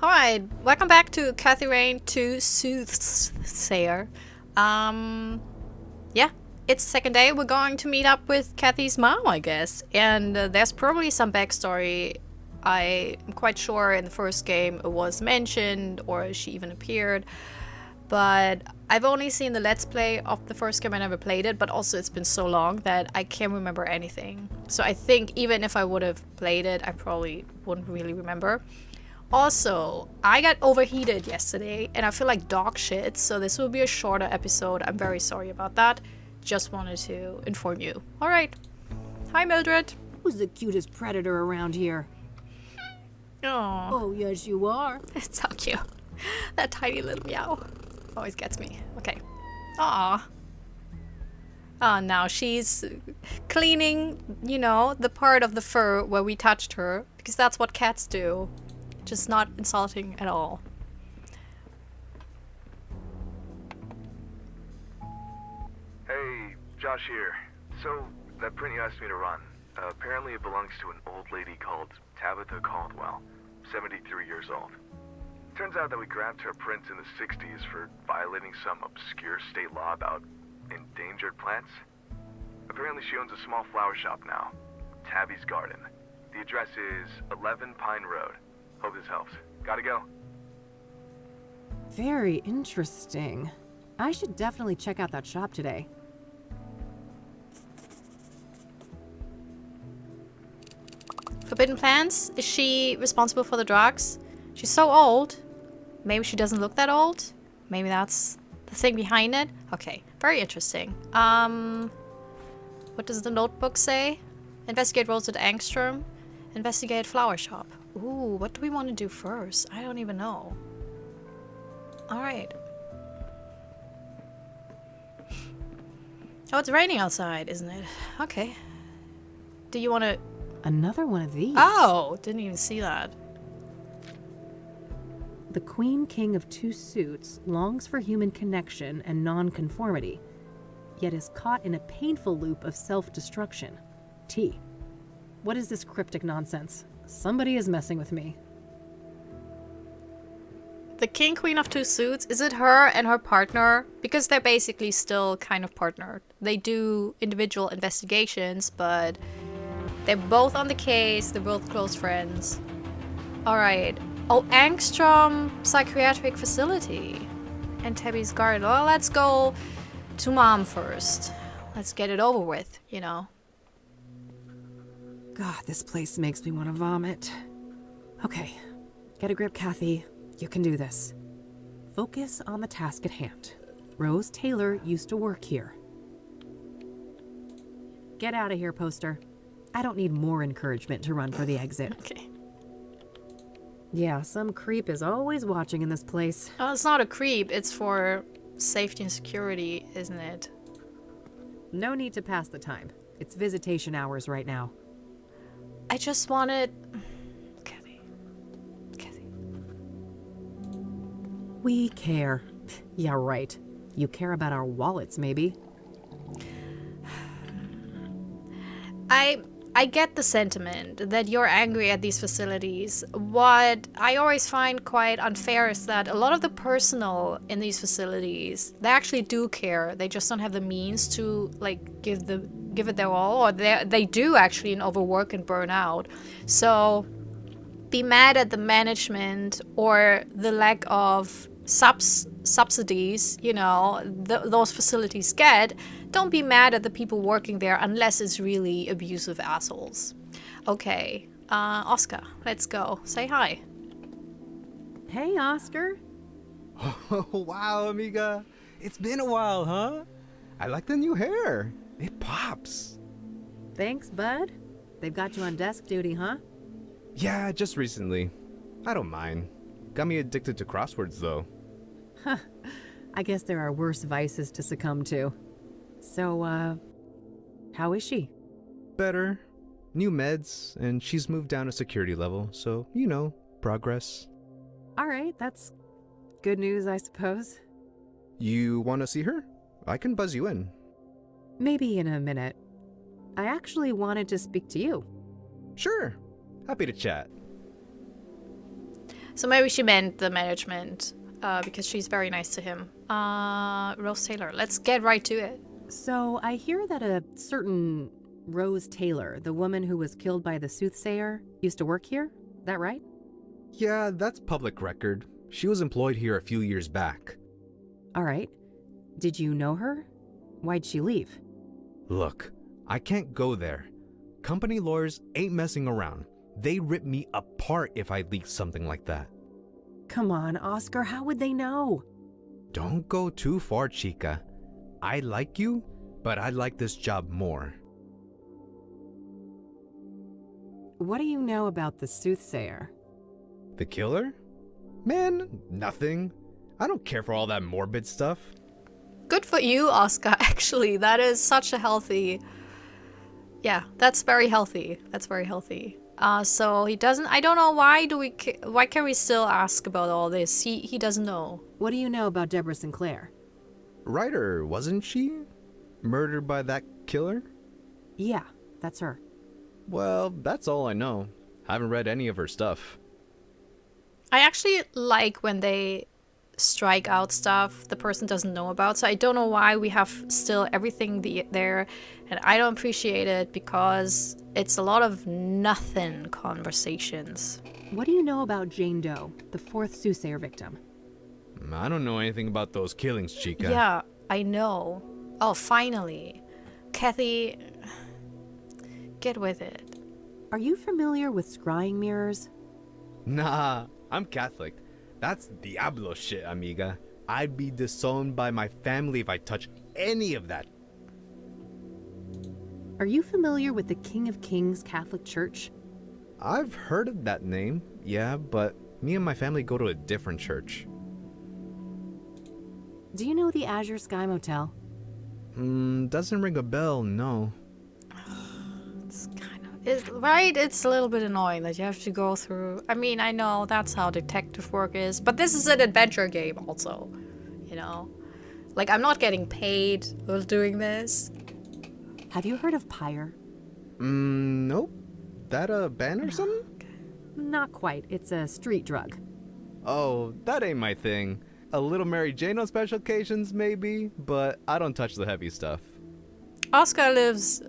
Alright, welcome back to Kathy Rain to Soothsayer. Yeah, it's the second day. We're going to meet up with Kathy's mom, I guess. And there's probably some backstory. I'm quite sure in the first game it was mentioned or she even appeared. But I've only seen the Let's Play of the first game. I never played it, but also it's been so long that I can't remember anything. So I think even if I would have played it, I probably wouldn't really remember. Also, I got overheated yesterday and I feel like dog shit, so this will be a shorter episode. I'm very sorry about that. Just wanted to inform you. Alright. Hi, Mildred. Who's the cutest predator around here? Oh, Oh, yes, you are. it's so cute. That tiny little meow always gets me. Okay. Aw. Oh, now she's cleaning, the part of the fur where we touched her, because that's what cats do. Just not insulting at all. Hey, Josh here. So, that print you asked me to run, apparently it belongs to an old lady called Tabitha Caldwell, 73 years old. Turns out that we grabbed her print in the 60s for violating some obscure state law about endangered plants. Apparently she owns a small flower shop now, Tabby's Garden. The address is 11 Pine Road. Hope this helps. Gotta go. Very interesting. I should definitely check out that shop today. Forbidden plants? Is she responsible for the drugs? She's so old. Maybe she doesn't look that old? Maybe that's the thing behind it? Okay, very interesting. What does the notebook say? Investigate roads at Angstrom. Investigate flower shop. Ooh, what do we want to do first? I don't even know. Alright. Oh, it's raining outside, isn't it? Okay. Do you want to... Another one of these. Oh, didn't even see that. The Queen King of Two Suits longs for human connection and non-conformity, yet is caught in a painful loop of self-destruction. T. What is this cryptic nonsense? Somebody is messing with me. The King Queen of Two Suits, is it her and her partner? Because they're basically still kind of partnered. They do individual investigations, but they're both on the case, they're both close friends. Alright. Oh, Angstrom Psychiatric Facility. And Tabby's Garden. Well, let's go to Mom first. Let's get it over with, God, this place makes me want to vomit. Okay, get a grip, Kathy. You can do this. Focus on the task at hand. Rose Taylor used to work here. Get out of here, poster. I don't need more encouragement to run for the exit. Okay. Yeah, some creep is always watching in this place. Oh, it's not a creep. It's for safety and security, isn't it? No need to pass the time. It's visitation hours right now. I just wanted... Kathy. We care. Yeah, right. You care about our wallets, maybe. I get the sentiment that you're angry at these facilities. What I always find quite unfair is that a lot of the personnel in these facilities, they actually do care. They just don't have the means to give it their all, or they do actually overwork and burn out. So be mad at the management or the lack of subsidies, those facilities get. Don't be mad at the people working there unless it's really abusive assholes. Okay, Oscar, let's go. Say hi. Hey, Oscar. Oh, wow, amiga. It's been a while, huh? I like the new hair. It pops. Thanks, bud. They've got you on desk duty, huh? Yeah, just recently. I don't mind. Got me addicted to crosswords, though. Huh. I guess there are worse vices to succumb to. So, how is she? Better. New meds, and she's moved down a security level, so, progress. All right, that's good news, I suppose. You want to see her? I can buzz you in. Maybe in a minute. I actually wanted to speak to you. Sure. Happy to chat. So maybe she meant the management, because she's very nice to him. Rose Taylor, let's get right to it. So I hear that a certain Rose Taylor, the woman who was killed by the Soothsayer, used to work here? That right? Yeah, that's public record. She was employed here a few years back. All right. Did you know her? Why'd she leave? Look, I can't go there. Company lawyers ain't messing around. They rip me apart if I leak something like that. Come on, Oscar, how would they know? Don't go too far, chica. I like you, but I like this job more. What do you know about the Soothsayer? The killer? Man, nothing. I don't care for all that morbid stuff. Good for you, Oscar, actually. That is such a healthy... Yeah, that's very healthy. That's very healthy. So he doesn't... I don't know, why can we still ask about all this? He doesn't know. What do you know about Deborah Sinclair? Ryder, wasn't she? Murdered by that killer? Yeah, that's her. Well, that's all I know. Haven't read any of her stuff. I actually like when they strike out stuff the person doesn't know about. So I don't know why we have still everything there. And I don't appreciate it because it's a lot of nothing conversations. What do you know about Jane Doe, the fourth Soothsayer victim? I don't know anything about those killings, chica. Yeah, I know. Oh, finally. Kathy, get with it. Are you familiar with scrying mirrors? Nah, I'm Catholic. That's Diablo shit, amiga. I'd be disowned by my family if I touch any of that. Are you familiar with the King of Kings Catholic Church? I've heard of that name, yeah, but me and my family go to a different church. Do you know the Azure Sky Motel? Doesn't ring a bell, no. Right? It's a little bit annoying that you have to go through. I mean, I know that's how detective work is, but this is an adventure game also, you know? Like, I'm not getting paid while doing this. Have you heard of Pyre? Nope. That a band or something? Not quite. It's a street drug. Oh, that ain't my thing. A little Mary Jane on special occasions, maybe, but I don't touch the heavy stuff. Oscar lives,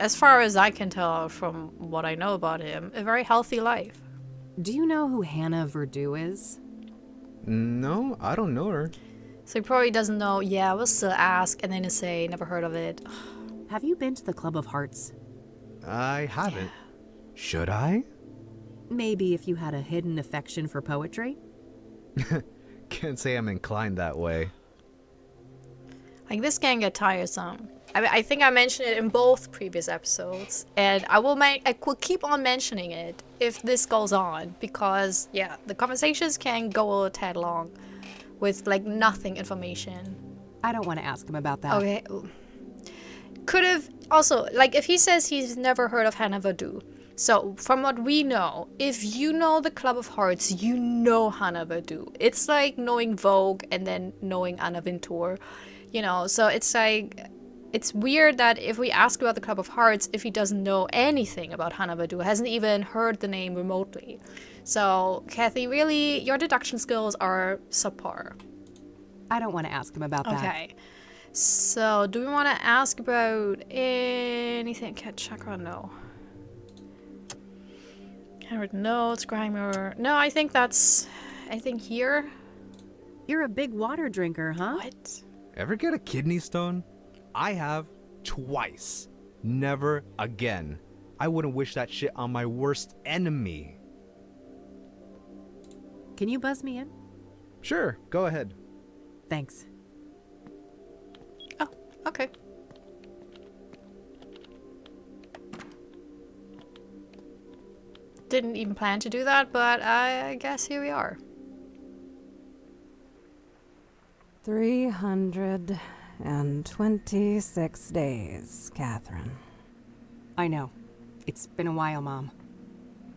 as far as I can tell from what I know about him, a very healthy life. Do you know who Hannah Verdew is? No, I don't know her. So he probably doesn't know. Yeah, we'll still ask, and then he'll say, never heard of it. Have you been to the Club of Hearts? I haven't. Should I? Maybe if you had a hidden affection for poetry? Can't say I'm inclined that way. Like, this can get tiresome. I think I mentioned it in both previous episodes, and I will keep on mentioning it if this goes on, because, yeah, the conversations can go a tad long with, like, nothing information. I don't want to ask him about that. Okay. Could have, also, like, if he says he's never heard of Hannah Verdew, so from what we know, if you know the Club of Hearts, you know Hannah Verdew. It's like knowing Vogue and then knowing Anna Wintour, you know, so it's like... It's weird that if we ask about the Club of Hearts, if he doesn't know anything about Hannah Verdew, hasn't even heard the name remotely. So, Kathy, really, your deduction skills are subpar. I don't want to ask him about that. Okay. So, do we want to ask about anything? Cat Chakra? No. Handwritten notes, Grimer. No, I think here. You're a big water drinker, huh? What? Ever get a kidney stone? I have twice. Never again. I wouldn't wish that shit on my worst enemy. Can you buzz me in? Sure, go ahead. Thanks. Oh, okay. Didn't even plan to do that, but I guess here we are. 326 days, Catherine. I know. It's been a while, Mom.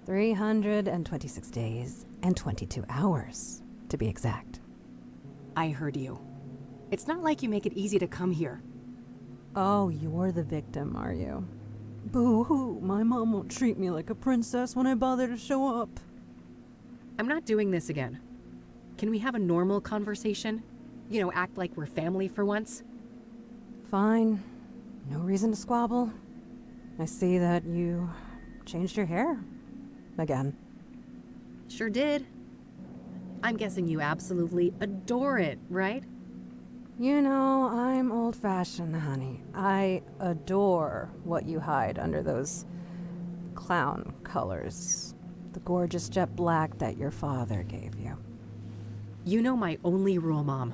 326 days and 22 hours, to be exact. I heard you. It's not like you make it easy to come here. Oh, you're the victim, are you? Boo-hoo, my mom won't treat me like a princess when I bother to show up. I'm not doing this again. Can we have a normal conversation? You know, act like we're family for once? Fine. No reason to squabble. I see that you changed your hair. Again. Sure did. I'm guessing you absolutely adore it, right? You know, I'm old-fashioned, honey. I adore what you hide under those clown colors. The gorgeous jet black that your father gave you. You know my only rule, Mom.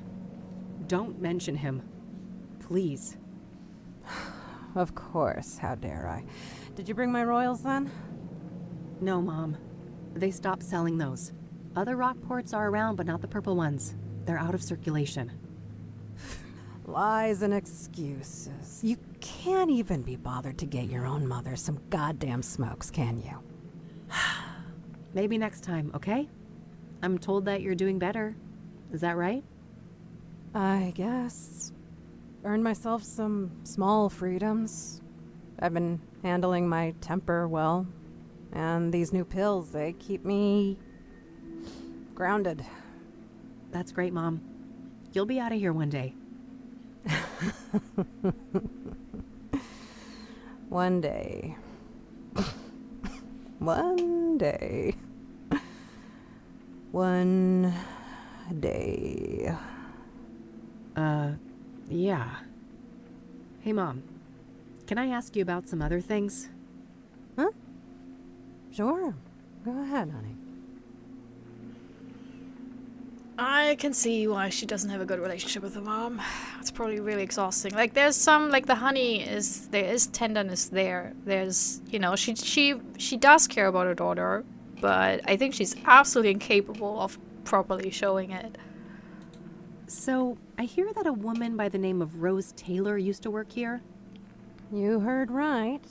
Don't mention him. Please. Of course, how dare I. Did you bring my royals then? No, Mom. They stopped selling those. Other Rockports are around, but not the purple ones. They're out of circulation. Lies and excuses. You can't even be bothered to get your own mother some goddamn smokes, can you? Maybe next time, okay? I'm told that you're doing better. Is that right? I guess. Earned myself some small freedoms. I've been handling my temper well. And these new pills, they keep me grounded. That's great, Mom. You'll be out of here one day. One day. One day. One day. Yeah. Hey, Mom. Can I ask you about some other things? Huh? Sure. Go ahead, honey. I can see why she doesn't have a good relationship with her mom. It's probably really exhausting. Like, there's some, like, the honey is, there is tenderness there. There's, you know, she does care about her daughter, but I think she's absolutely incapable of properly showing it. So, I hear that a woman by the name of Rose Taylor used to work here. You heard right.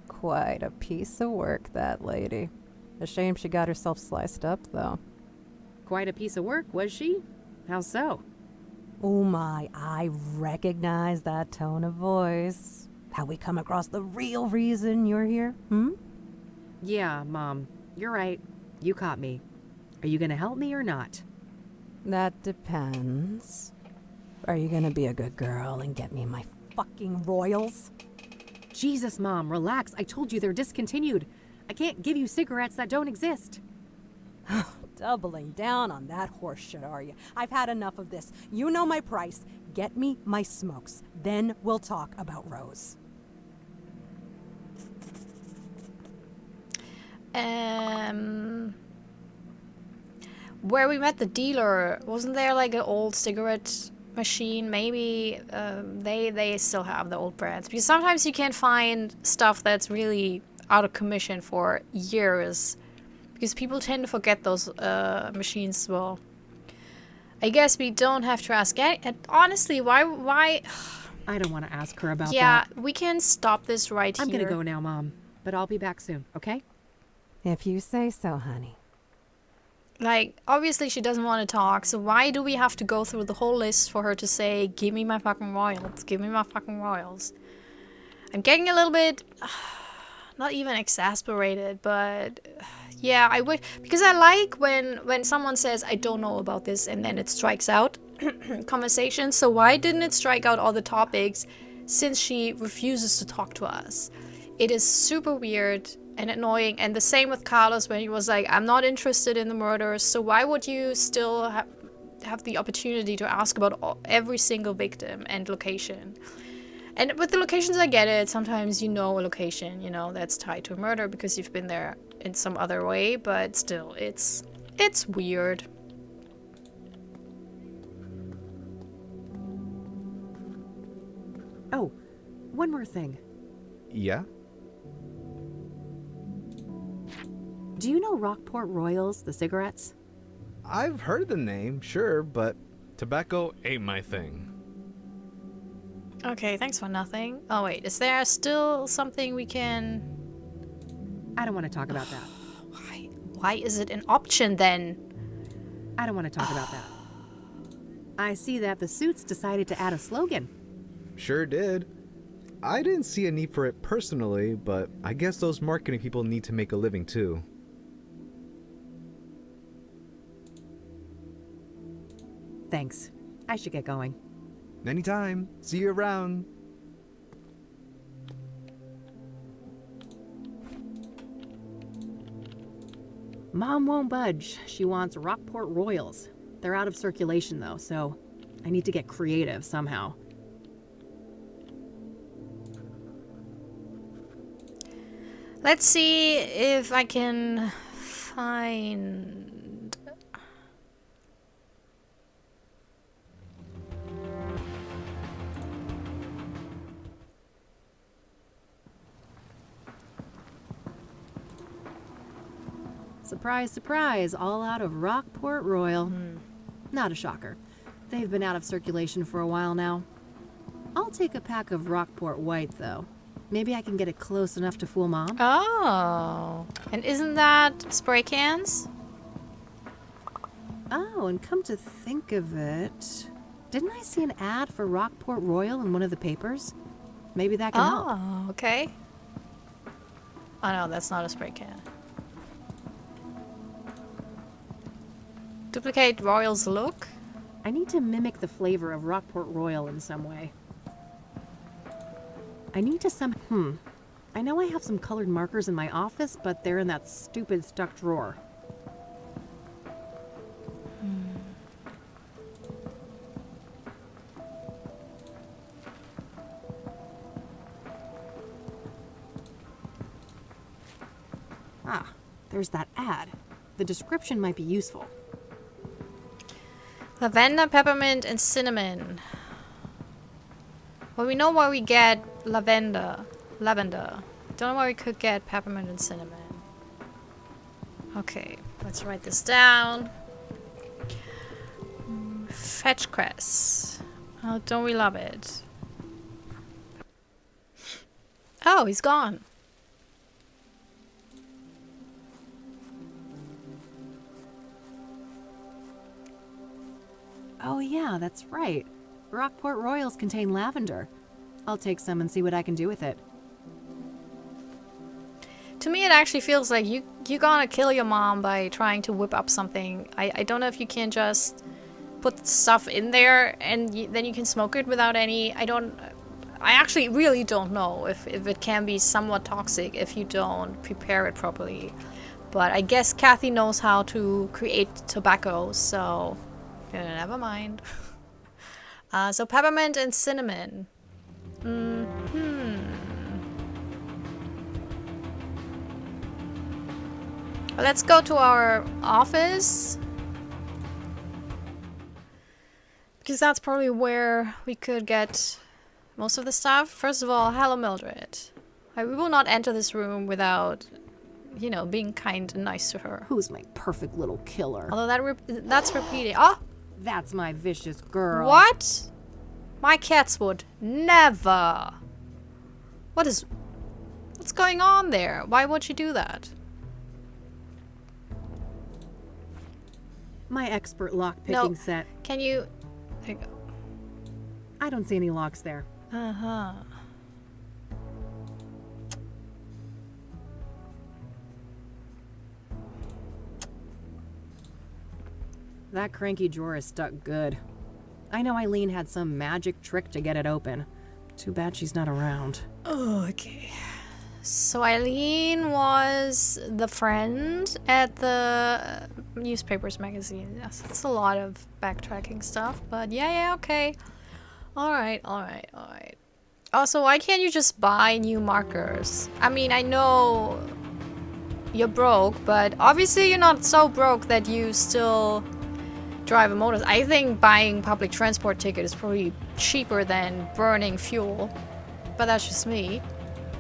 Quite a piece of work, that lady. A shame she got herself sliced up, though. Quite a piece of work, was she? How so? Oh my, I recognize that tone of voice. How we come across the real reason you're here, Yeah, Mom. You're right. You caught me. Are you gonna help me or not? That depends. Are you gonna be a good girl and get me my fucking royals? Jesus, Mom, relax. I told you they're discontinued. I can't give you cigarettes that don't exist. Doubling down on that horse shit, are you? I've had enough of this. You know my price. Get me my smokes. Then we'll talk about Rose. Where we met the dealer, wasn't there like an old cigarette machine? Maybe they still have the old brands, because sometimes you can find stuff that's really out of commission for years, because people tend to forget those machines. Well, I guess we don't have to ask. Honestly, why? I don't want to ask her about Yeah, that. we can stop this right I'm here. gonna go now, Mom. But I'll be back soon, okay? If you say so, honey. Like, obviously she doesn't want to talk, so why do we have to go through the whole list for her to say, give me my fucking royals, give me my fucking royals? I'm getting a little bit, not even exasperated, but yeah, I would, because I like when someone says, I don't know about this, and then it strikes out conversation. So why didn't it strike out all the topics, since she refuses to talk to us? It is super weird and annoying, and the same with Carlos when he was like, I'm not interested in the murders, so why would you still have the opportunity to ask about every single victim and location? And with the locations, I get it. Sometimes you know a location, you know, that's tied to a murder because you've been there in some other way, but still, it's weird. Oh, one more thing. Yeah? Do you know Rockport Royals, the cigarettes? I've heard the name, sure, but tobacco ain't my thing. Okay, thanks for nothing. Oh wait, is there still something we can... I don't want to talk about that. Why is it an option then? I don't want to talk about that. I see that the Suits decided to add a slogan. Sure did. I didn't see a need for it personally, but I guess those marketing people need to make a living too. Thanks. I should get going. Anytime. See you around. Mom won't budge. She wants Rockport Royals. They're out of circulation though, so I need to get creative somehow. Let's see if I can find... Surprise, surprise, all out of Rockport Royal. Not a shocker. They've been out of circulation for a while now. I'll take a pack of Rockport White, though. Maybe I can get it close enough to fool Mom. Oh, and isn't that spray cans? Oh, and come to think of it, didn't I see an ad for Rockport Royal in one of the papers? Maybe that can help. Oh, okay. Oh no, that's not a spray can. Duplicate Royal's look? I need to mimic the flavor of Rockport Royal in some way. I need to I know I have some colored markers in my office, but they're in that stupid stuck drawer. Ah, there's that ad. The description might be useful. Lavender, peppermint, and cinnamon. Well, we know where we get lavender. Don't know where we could get peppermint and cinnamon. Okay, let's write this down. Fetch cress. Oh, don't we love it? Oh, he's gone. Oh yeah, that's right. Rockport Royals contain lavender. I'll take some and see what I can do with it. To me, it actually feels like you're gonna kill your mom by trying to whip up something. I don't know if you can just put stuff in there and then you can smoke it without any... I actually really don't know if it can be somewhat toxic if you don't prepare it properly. But I guess Kathy knows how to create tobacco, so... never mind. So peppermint and cinnamon. Let's go to our office. Because that's probably where we could get most of the stuff. First of all, hello Mildred. We will not enter this room without, you know, being kind and nice to her. Who's my perfect little killer? Although that's repeating. Oh! That's my vicious girl. What? My cats would never. What's going on there? Why would you do that? My expert lock-picking set. Can you... There you go. I don't see any locks there. Uh-huh. That cranky drawer is stuck good. I know Eileen had some magic trick to get it open. Too bad she's not around. Oh, okay. So Eileen was the friend at the newspapers magazine. Yes, it's a lot of backtracking stuff, but yeah, okay. Alright. Also, why can't you just buy new markers? I mean, I know you're broke, but obviously you're not so broke that you still drive a motor. I think buying public transport ticket is probably cheaper than burning fuel, but that's just me.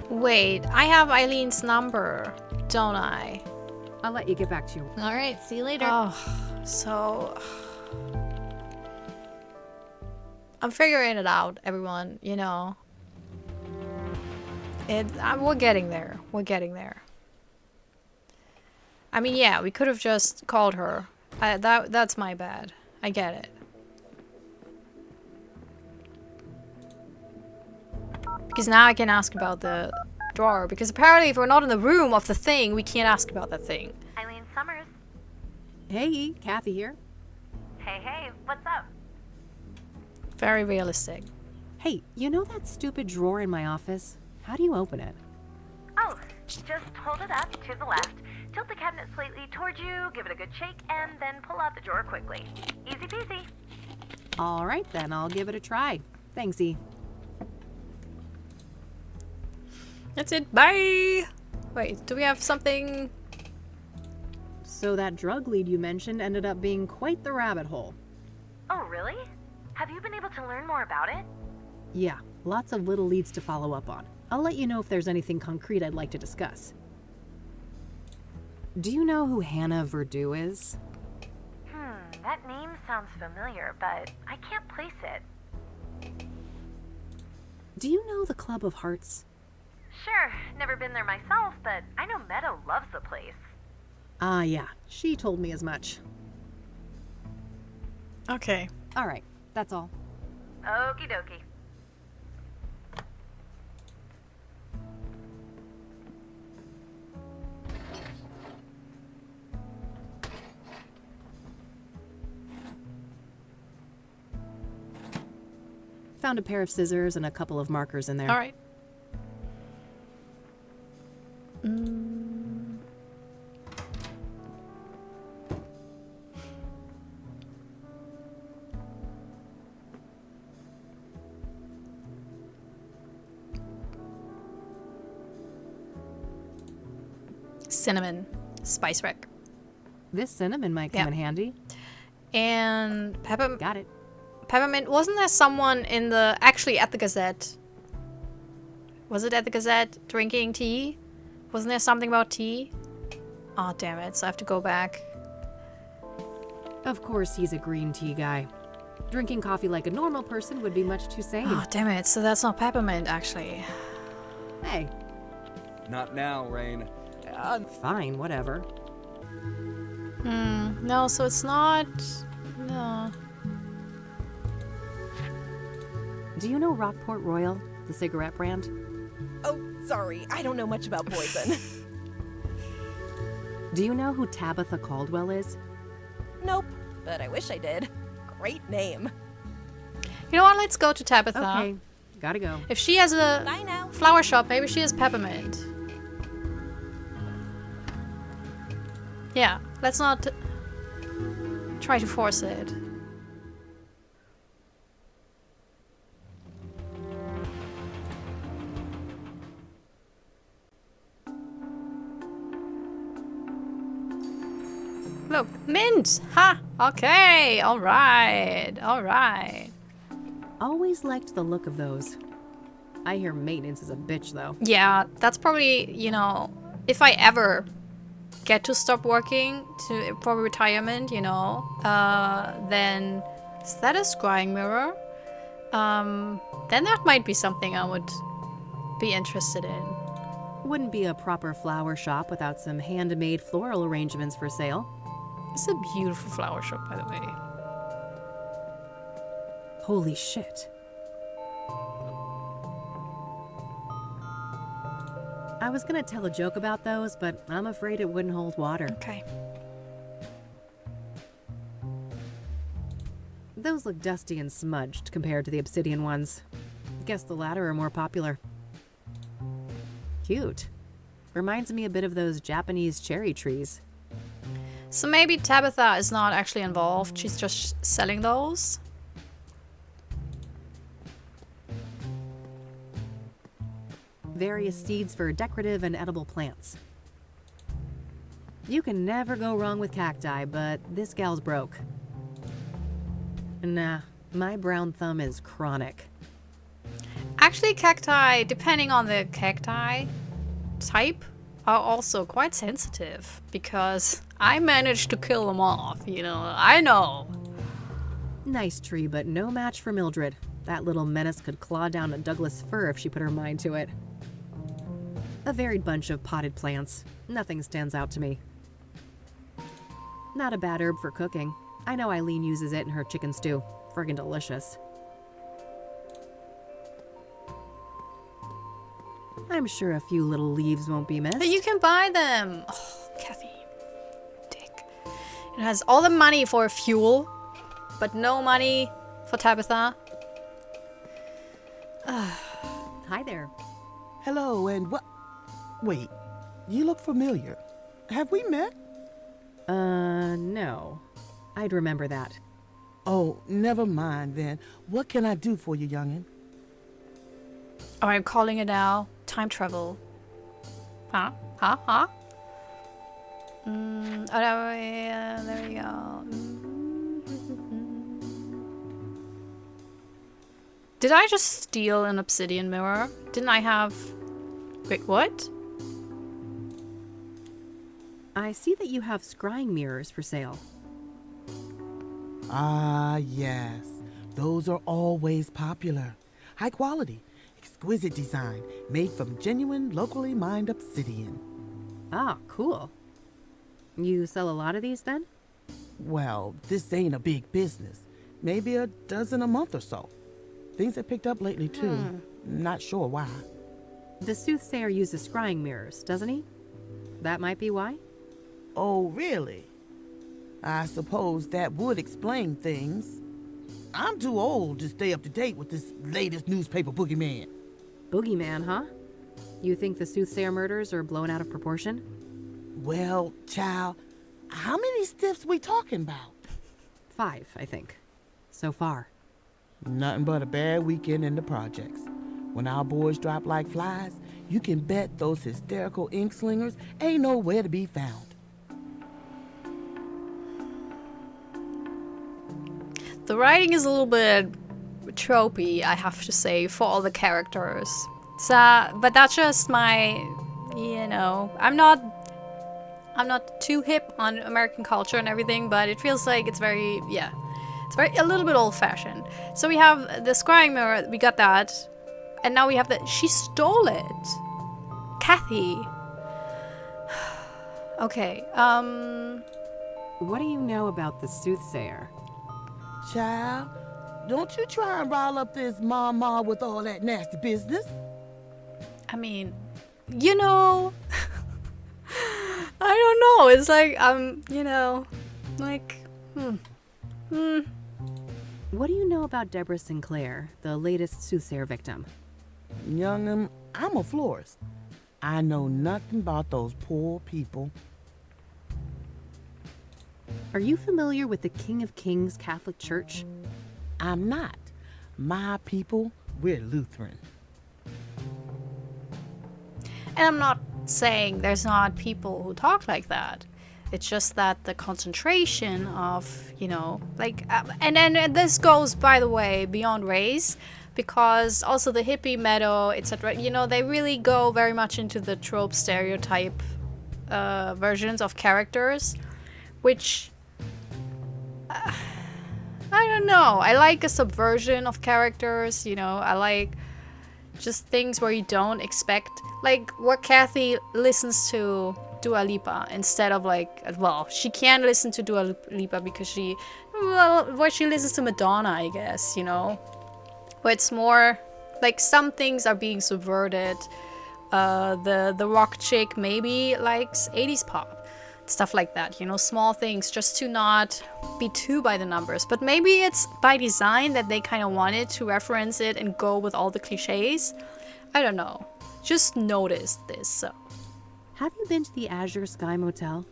Wait, I have Eileen's number, don't I? I'll let you get back to you. All right, see you later. Oh, so... I'm figuring it out, everyone, you know. We're getting there. I mean, yeah, we could have just called her. That's my bad. I get it. Because now I can ask about the drawer. Because apparently if we're not in the room of the thing, we can't ask about that thing. Eileen Summers. Hey, Kathy here. Hey, what's up? Very realistic. Hey, you know that stupid drawer in my office? How do you open it? Oh, just hold it up to the left, tilt the cabinet slightly towards you, give it a good shake, and then pull out the drawer quickly. Easy peasy. All right, then I'll give it a try. Thanks, E. That's it. Bye! Wait, do we have something? So that drug lead you mentioned ended up being quite the rabbit hole. Oh, really? Have you been able to learn more about it? Yeah, lots of little leads to follow up on. I'll let you know if there's anything concrete I'd like to discuss. Do you know who Hannah Verdew is? That name sounds familiar, but I can't place it. Do you know the Club of Hearts? Sure, never been there myself, but I know Meadow loves the place. Ah, yeah, she told me as much. Okay. All right, that's all. Okie dokie. Found a pair of scissors and a couple of markers in there. All right. Cinnamon spice rack. This cinnamon might come Yeah. in handy. And Got it. peppermint. Wasn't there someone in the actually at the Gazette? Was it at the Gazette drinking tea? Wasn't there something about tea? Oh damn it! So I have to go back. Of course he's a green tea guy. Drinking coffee like a normal person would be much too sane. Oh damn it! So that's not peppermint actually. Hey, Not now, Rain. fine, whatever. No, so it's not. No. Do you know Rockport Royal, the cigarette brand? Oh, sorry. I don't know much about poison. Do you know who Tabitha Caldwell is? Nope, but I wish I did. Great name. You know what? Let's go to Tabitha. Okay, gotta go. If she has a Bye now. flower shop, maybe she has peppermint. Yeah, let's not try to force it. Look, mint! Ha! Okay, alright, alright. Always liked the look of those. I hear maintenance is a bitch, though. Yeah, that's probably, you know, if I ever get to stop working for retirement, you know, then is that a scrying mirror? Then that might be something I would be interested in. Wouldn't be a proper flower shop without some handmade floral arrangements for sale. It's a beautiful flower shop, by the way. Holy shit. I was gonna tell a joke about those, but I'm afraid it wouldn't hold water. Okay. Those look dusty and smudged compared to the obsidian ones. Guess the latter are more popular. Cute. Reminds me a bit of those Japanese cherry trees. So maybe Tabitha is not actually involved. She's just selling those. Various seeds for decorative and edible plants. You can never go wrong with cacti, but this gal's broke. Nah, my brown thumb is chronic. Actually, cacti, depending on the cacti type, are also quite sensitive because I managed to kill them off, you know. I know. Nice tree, but no match for Mildred. That little menace could claw down a Douglas fir if she put her mind to it. A varied bunch of potted plants. Nothing stands out to me. Not a bad herb for cooking. I know Eileen uses it in her chicken stew. Friggin' delicious. I'm sure a few little leaves won't be missed. But you can buy them. Oh, Kathy, dick. It has all the money for fuel, but no money for Tabitha. Hi there. Hello, and what? Wait, you look familiar. Have we met? No. I'd remember that. Oh, never mind then. What can I do for you, youngin'? Oh, I'm calling it now. Time travel. Huh? Huh? Oh, there we go. Did I just steal an obsidian mirror? Didn't I have... Wait, what? I see that you have scrying mirrors for sale. Ah, yes. Those are always popular. High quality, exquisite design, made from genuine, locally mined obsidian. Ah, cool. You sell a lot of these then? Well, this ain't a big business. Maybe a dozen a month or so. Things have picked up lately, too. Not sure why. The Soothsayer uses scrying mirrors, doesn't he? That might be why? Oh, really? I suppose that would explain things. I'm too old to stay up to date with this latest newspaper boogeyman. Boogeyman, huh? You think the Soothsayer murders are blown out of proportion? Well, child, how many stiffs we talking about? 5, I think. So far. Nothing but a bad weekend in the projects. When our boys drop like flies, you can bet those hysterical ink slingers ain't nowhere to be found. The writing is a little bit tropey, I have to say, for all the characters. So, but that's just my, I'm not too hip on American culture and everything, but it feels like it's very, a little bit old-fashioned. So we have the scrying mirror, we got that, and now we have she stole it. Kathy. Okay, What do you know about the Soothsayer? Child, don't you try and rile up this mama with all that nasty business. I mean, I don't know. It's like, What do you know about Deborah Sinclair, the latest Soothsayer victim? Young'un, I'm a florist. I know nothing about those poor people. Are you familiar with the King of Kings Catholic Church? I'm not. My people, we're Lutheran. And I'm not saying there's not people who talk like that. It's just that the concentration of, and this goes, by the way, beyond race, because also the hippie meadow, etc. They really go very much into the trope stereotype versions of characters, which I don't know. I like a subversion of characters. I like just things where you don't expect, like what Kathy listens to Dua Lipa instead of she can listen to Dua Lipa because she listens to Madonna, I guess, where it's more like some things are being subverted. The rock chick maybe likes 80s pop, stuff like that, small things just to not be too by the numbers. But maybe it's by design that they kind of wanted to reference it and go with all the cliches. I don't know. Just noticed this, so. Have you been to the Azure Sky Motel?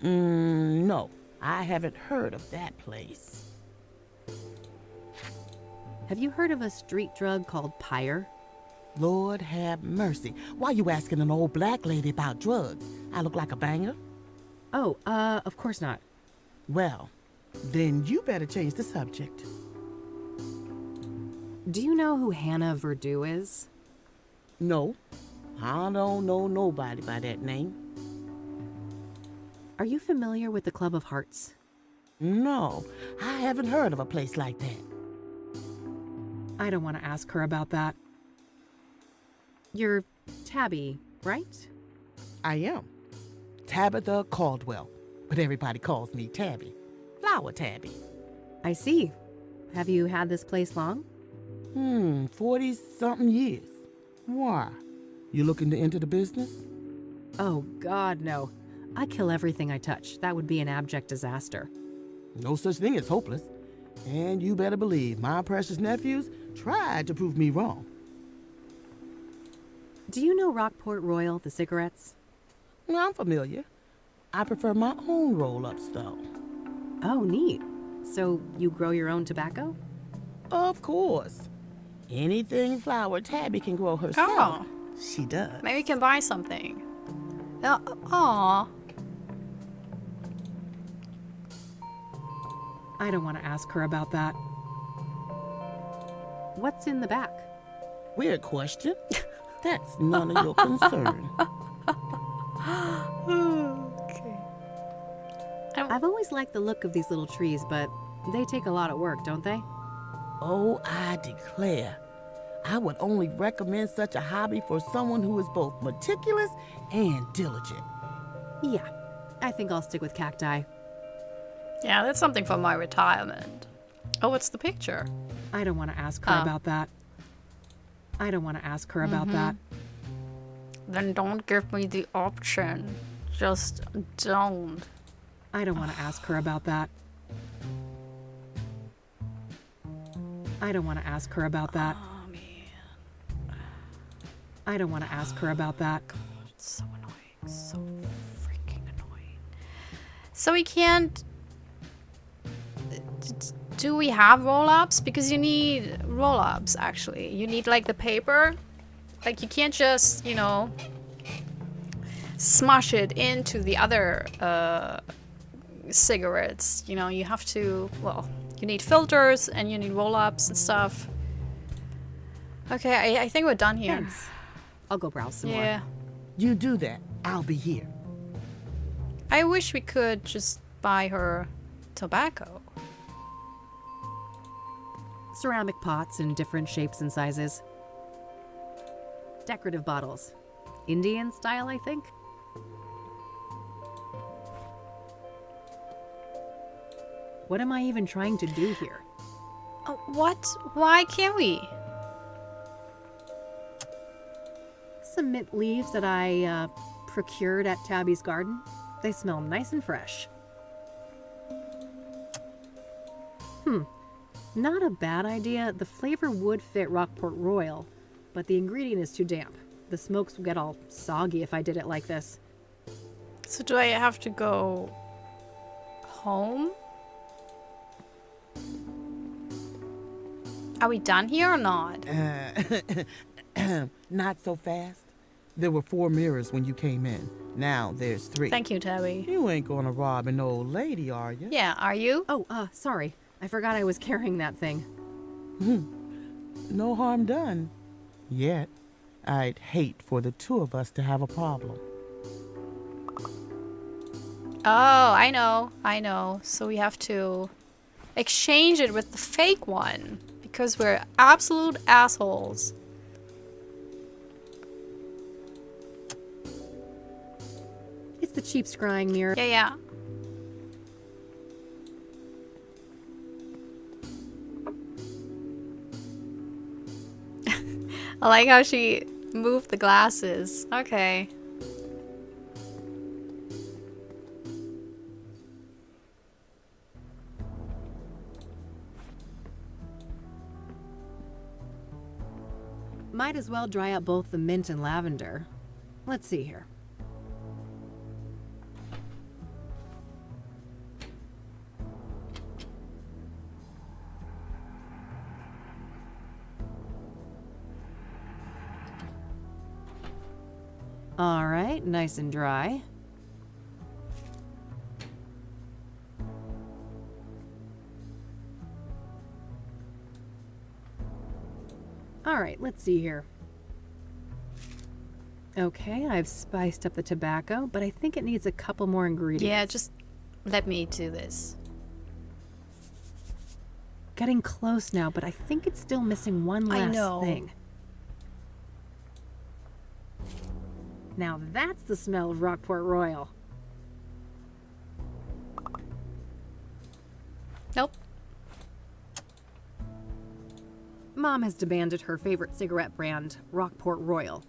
No, I haven't heard of that place. Have you heard of a street drug called pyre? Lord have mercy. Why you asking an old black lady about drugs? I look like a banger? Oh, of course not. Well, then you better change the subject. Do you know who Hannah Verdew is? No, I don't know nobody by that name. Are you familiar with the Club of Hearts? No, I haven't heard of a place like that. I don't want to ask her about that. You're Tabby, right? I am. Tabitha Caldwell, but everybody calls me Tabby. Flower Tabby. I see. Have you had this place long? 40-something years. Why? You looking to enter the business? Oh, God, no. I kill everything I touch. That would be an abject disaster. No such thing as hopeless. And you better believe my precious nephews tried to prove me wrong. Do you know Rockport Royal, the cigarettes? I'm familiar. I prefer my own roll-ups, though. Oh, neat. So you grow your own tobacco? Of course. Anything flower Tabby can grow herself, Oh. she does. Maybe we can buy something. Aw. I don't want to ask her about that. What's in the back? Weird question. That's none of your concern. Okay. I've always liked the look of these little trees, but they take a lot of work, don't they? Oh, I declare. I would only recommend such a hobby for someone who is both meticulous and diligent. Yeah, I think I'll stick with cacti. Yeah, that's something for my retirement. Oh, what's the picture? I don't want to ask her Oh. about that. I don't want to ask her about that. Then don't give me the option. Just don't. I don't want to ask her about that. I don't want to ask her about that. Oh, man. I don't want to ask her about that. It's so annoying. So freaking annoying. So we can't... Do we have roll-ups? Because you need roll-ups, actually. You need, like, the paper. Like, you can't just, you know, smush it into the other cigarettes. You know, you have to... Well, you need filters and you need roll-ups and stuff. Okay, I think we're done here. Thanks. I'll go browse some Yeah. more. You do that. I'll be here. I wish we could just buy her tobacco. Ceramic pots in different shapes and sizes. Decorative bottles. Indian style, I think. What am I even trying to do here? Oh, what? Why can't we? Some mint leaves that I procured at Tabby's garden. They smell nice and fresh. Not a bad idea. The flavor would fit Rockport Royal, but the ingredient is too damp. The smokes will get all soggy if I did it like this. So do I have to go home? Are we done here or not? Not so fast. There were 4 mirrors when you came in. Now there's 3. Thank you, Tabby. You ain't gonna rob an old lady, are you? Yeah, are you? Oh, sorry. I forgot I was carrying that thing. No harm done. Yet. I'd hate for the 2 of us to have a problem. Oh, I know. So we have to exchange it with the fake one because we're absolute assholes. It's the cheap scrying mirror. Yeah. I like how she moved the glasses. Okay. Might as well dry up both the mint and lavender. Let's see here. All right, nice and dry. All right, let's see here. Okay, I've spiced up the tobacco, but I think it needs a couple more ingredients. Yeah, just let me do this. Getting close now, but I think it's still missing one last thing. Now that's the smell of Rockport Royal. Nope. Mom has demanded her favorite cigarette brand, Rockport Royal.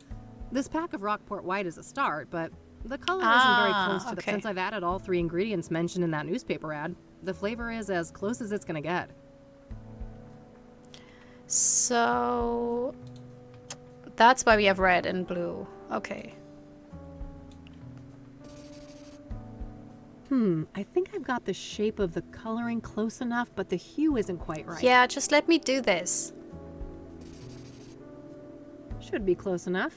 This pack of Rockport White is a start, but the color isn't very close to the... Since I've added all 3 ingredients mentioned in that newspaper ad, the flavor is as close as it's gonna get. So That's why we have red and blue. Okay. I think I've got the shape of the coloring close enough, but the hue isn't quite right. Yeah, just let me do this. Should be close enough.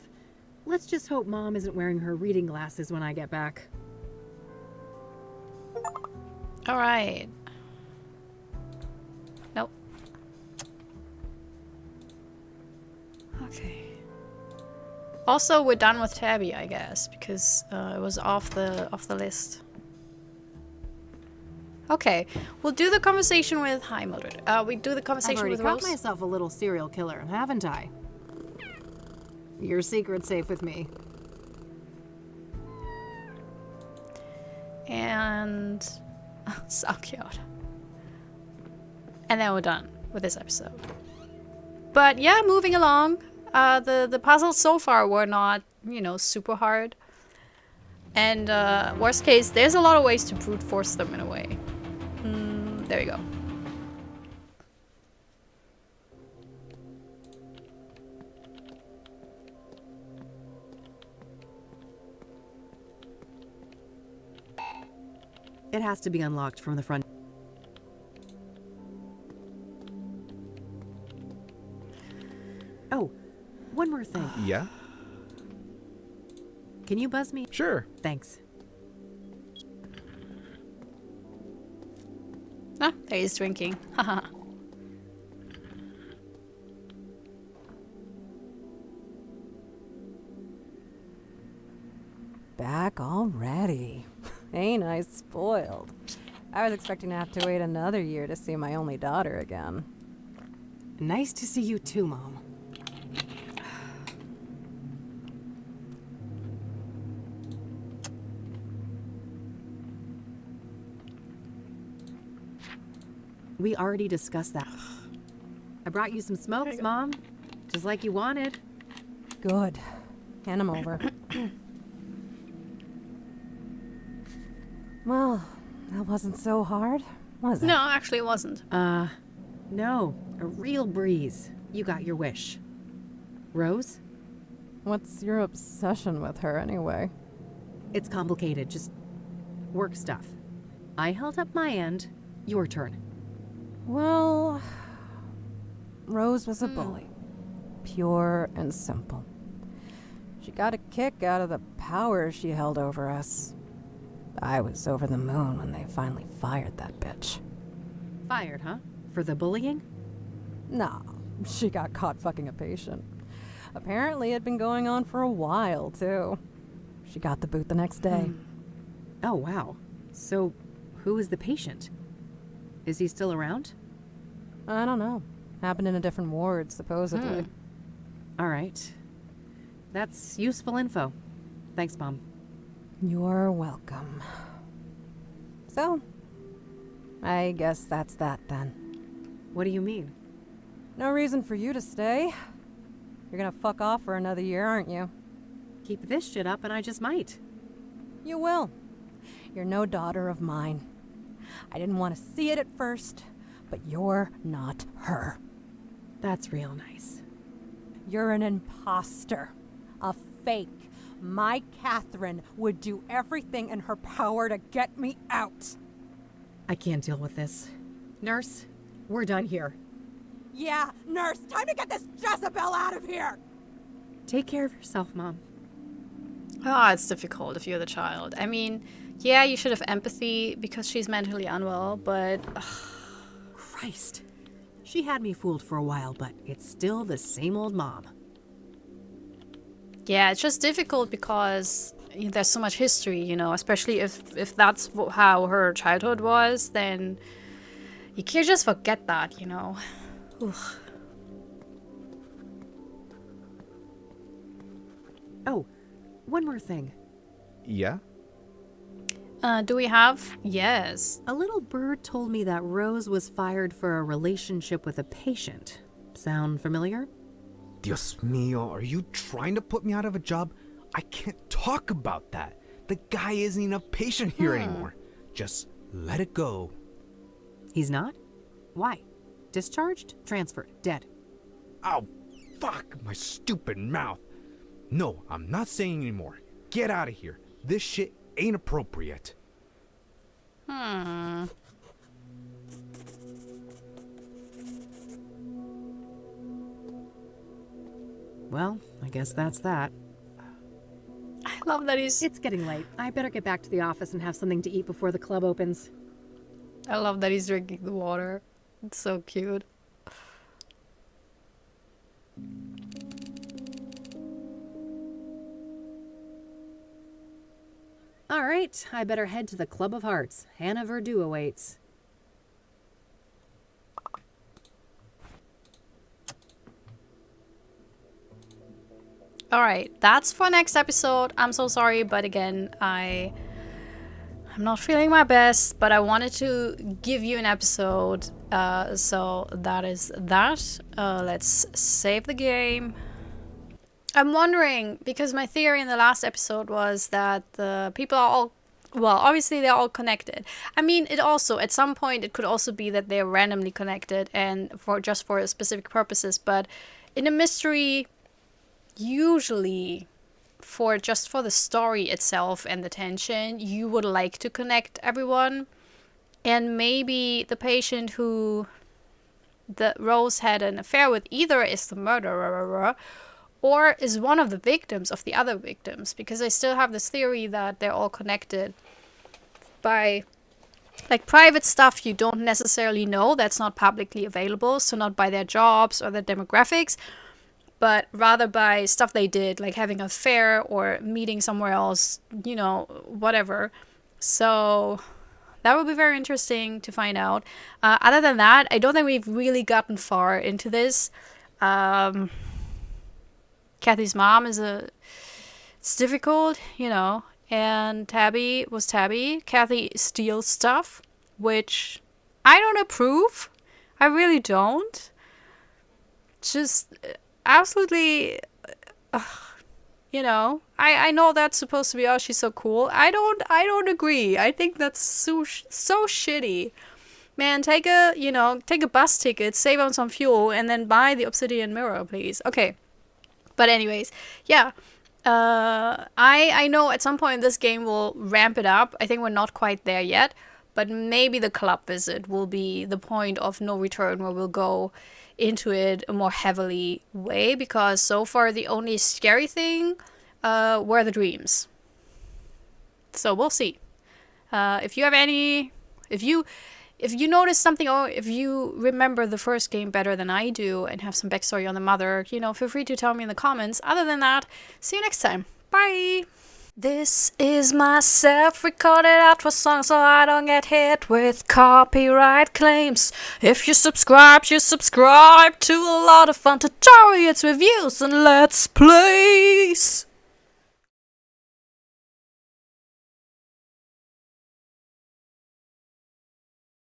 Let's just hope Mom isn't wearing her reading glasses when I get back. All right. Nope. Okay. Also, we're done with Tabby, I guess, because it was off the list. Okay, we'll do the conversation with Mildred. We do the conversation I've already with caught Rose. myself a little serial killer, haven't I? Your secret's safe with me. And so cute. And then we're done with this episode. But yeah, moving along. The puzzles so far were not, you know, super hard. And worst case, there's a lot of ways to brute force them in a way. There we go. It has to be unlocked from the front. Oh, one more thing. Yeah? Can you buzz me? Sure. Thanks. Ah, there he's drinking. Haha. Back already. Ain't I spoiled? I was expecting to have to wait another year to see my only daughter again. Nice to see you too, Mom. We already discussed that. I brought you some smokes, Mom. Just like you wanted. Good. Hand 'em over. Well, that wasn't so hard, was it? No, actually it wasn't. No. A real breeze. You got your wish. Rose? What's your obsession with her anyway? It's complicated. Just work stuff. I held up my end. Your turn. Well, Rose was a bully. Pure and simple. She got a kick out of the power she held over us. I was over the moon when they finally fired that bitch. Fired, huh? For the bullying? No, she got caught fucking a patient. Apparently it'd been going on for a while, too. She got the boot the next day. Oh, wow. So, who is the patient? Is he still around? I don't know. Happened in a different ward, supposedly. All right. That's useful info. Thanks, Mom. You're welcome. So, I guess that's that then. What do you mean? No reason for you to stay. You're gonna fuck off for another year, aren't you? Keep this shit up and I just might. You will. You're no daughter of mine. I didn't want to see it at first, but you're not her. That's real nice. You're an imposter. A fake. My Catherine would do everything in her power to get me out. I can't deal with this. Nurse, we're done here. Yeah, nurse, time to get this Jezebel out of here! Take care of yourself, Mom. Ah, it's difficult if you're the child. I mean, yeah, you should have empathy because she's mentally unwell, but... Christ. She had me fooled for a while, but it's still the same old Mom. Yeah, it's just difficult because there's so much history, you know, especially if that's how her childhood was, then you can't just forget that, you know. Ugh. Oh, one more thing. Yeah? Do we have? Yes. A little bird told me that Rose was fired for a relationship with a patient. Sound familiar? Dios mío, are you trying to put me out of a job? I can't talk about that. The guy isn't even a patient here anymore. Just let it go. He's not? Why? Discharged? Transferred? Dead? Oh, Fuck my stupid mouth. No, I'm not saying anymore. Get out of here. This shit ain't appropriate. Well, I guess that's that. I love that he's. It's getting late. I better get back to the office and have something to eat before the club opens. I love that he's drinking the water. It's so cute. All right, I better head to the Club of Hearts. Hannah Verdu awaits. All right, that's for next episode. I'm so sorry, but again, I'm not feeling my best, but I wanted to give you an episode. So that is that. Let's save the game. I'm wondering, because my theory in the last episode was that the people are all, well, obviously they're all connected. I mean, it also, at some point, it could also be that they're randomly connected and for specific purposes. But in a mystery, usually for the story itself and the tension, you would like to connect everyone. And maybe the patient who the Rose had an affair with either is the murderer or is one of the victims of the other victims, because I still have this theory that they're all connected by like private stuff you don't necessarily know, that's not publicly available, so not by their jobs or their demographics, but rather by stuff they did, like having an affair or meeting somewhere else, you know, whatever. So that would be very interesting to find out. Other than that, I don't think we've really gotten far into this. Kathy's mom it's difficult, you know, and Tabby was Tabby. Kathy steals stuff, which I don't approve. I really don't. Just absolutely, you know, I know that's supposed to be, oh, she's so cool. I don't agree. I think that's so shitty. Man, take a bus ticket, save on some fuel, and then buy the obsidian mirror, please. Okay. But anyways, yeah. I know at some point this game will ramp it up. I think we're not quite there yet, but maybe the club visit will be the point of no return where we'll go into it a more heavily way, because so far the only scary thing were the dreams. So we'll see. If you notice something, or if you remember the first game better than I do and have some backstory on the mother, you know, feel free to tell me in the comments. Other than that, see you next time. Bye! This is my self-recorded outro song so I don't get hit with copyright claims. If you subscribe to a lot of fun tutorials, reviews, and let's plays.